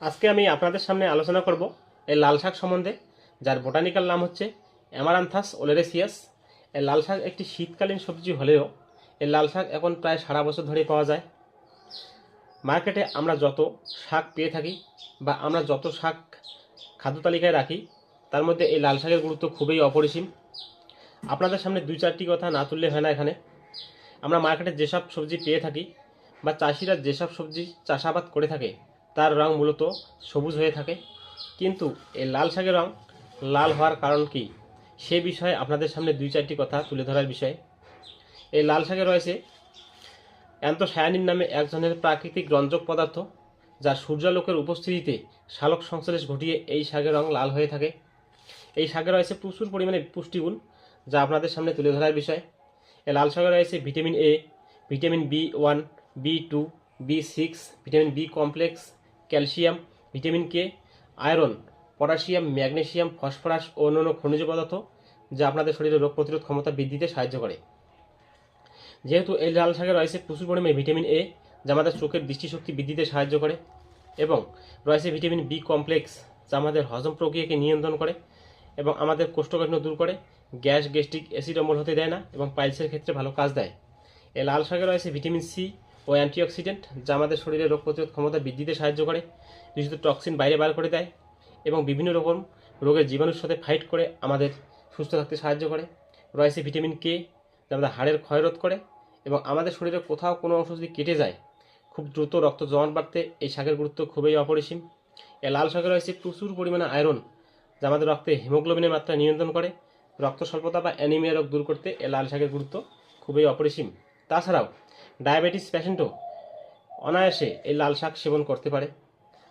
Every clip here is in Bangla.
আজকে আমি আপনাদের সামনে আলোচনা করব এই লাল শাক সম্বন্ধে, যার বোটানিক্যাল নাম হচ্ছে অ্যামারান্থাস ওলেরেসিয়াস। এই লাল শাক একটি শীতকালীন সবজি হলেও এই লাল শাক এখন প্রায় সারা বছর ধরেই পাওয়া যায়। মার্কেটে আমরা যত শাক পেয়ে থাকি বা আমরা যত শাক খাদ্য তালিকায় রাখি, তার মধ্যে এই লাল শাকের গুরুত্ব খুবই অপরিসীম। আপনাদের সামনে দুই চারটি কথা না তুললে হয় না। এখানে আমরা মার্কেটে যেসব সবজি পেয়ে থাকি বা চাষিরা যেসব সবজি চাষাবাদ করে থাকে, তার রং মূলত সবুজ হয়ে থাকে, কিন্তু এই লাল শাকের রং লাল হওয়ার কারণ কি, সে বিষয়ে আপনাদের সামনে দুই চারটি কথা তুলে ধরার বিষয়। এই লাল শাকে রয়েছে অ্যান্থোসায়ানিন নামে এক ধরনের প্রাকৃতিক রঞ্জক পদার্থ, যা সূর্যালোকের উপস্থিতিতে সালোক সংশ্লেষ ঘটিয়ে এই শাকের রং লাল হয়ে থাকে। এই শাকে রয়েছে প্রচুর পরিমাণে পুষ্টিগুণ, যা আপনাদের সামনে তুলে ধরার বিষয়। এই লাল শাকে রয়েছে vitamin A, vitamin B one, B two, বি6, vitamin B complex, calcium, vitamin K, iron, potassium, magnesium, phosphorus ও অন্যান্য খনিজ পদার্থ, যা আপনাদের শরীরে রোগ প্রতিরোধ ক্ষমতা বৃদ্ধিতে সাহায্য করে। যেহেতু এই লাল শাকে রয়েছে প্রচুর পরিমাণে ভিটামিন এ, যা আমাদের চোখের দৃষ্টিশক্তি বৃদ্ধিতে সাহায্য করে, এবং রয়েছে ভিটামিন বি কমপ্লেক্স, যা আমাদের হজম প্রক্রিয়াকে নিয়ন্ত্রণ করে এবং আমাদের কোষ্ঠকাঠিন্য দূর করে, গ্যাস্ট্রিক অ্যাসিড অম্ল হতে দেয় না এবং পাইলসের ক্ষেত্রে ভালো কাজ দেয়। এই লাল শাকে রয়েছে ভিটামিন সি ও অ্যান্টিঅক্সিডেন্ট, যা আমাদের শরীরে রোগ প্রতিরোধ ক্ষমতা বৃদ্ধিতে সাহায্য করে, দূষিত টক্সিন বাইরে বার করে দেয় এবং বিভিন্ন রকম রোগের জীবাণুর সাথে ফাইট করে আমাদের সুস্থ থাকতে সাহায্য করে। রয়েছে ভিটামিন কে, যা আমাদের হাড়ের ক্ষয় রোধ করে এবং আমাদের শরীরে কোথাও কোনো অংশ যদি কেটে যায়, খুব দ্রুত রক্ত জমাট বাড়তে এই শাকের গুরুত্ব খুবই অপরিসীম। এই লাল শাকে রয়েছে প্রচুর পরিমাণে আয়রন, যা আমাদের রক্তে হিমোগ্লোবিনের মাত্রা নিয়ন্ত্রণ করে। রক্ত স্বল্পতা বা অ্যানিমিয়া রোগ দূর করতে এই লাল শাকের গুরুত্ব খুবই অপরিসীম। তাছাড়াও ডায়াবেটিস পেশেন্টও অনায়াসে এই লাল শাক সেবন করতে পারে।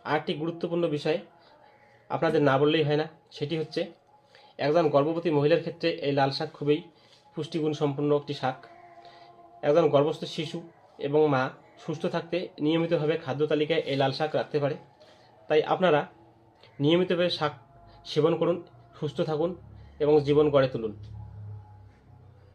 আরেকটি গুরুত্বপূর্ণ বিষয় আপনাদের না বললেই হয় না, সেটি হচ্ছে একজন গর্ভবতী মহিলার ক্ষেত্রে এই লাল শাক খুবই পুষ্টিগুণ সম্পন্ন একটি শাক। একজন গর্ভস্থ শিশু এবং মা সুস্থ থাকতে নিয়মিতভাবে খাদ্য তালিকায় এই লাল শাক রাখতে পারে। তাই আপনারা নিয়মিতভাবে শাক সেবন করুন, সুস্থ থাকুন এবং জীবন গড়ে তুলুন।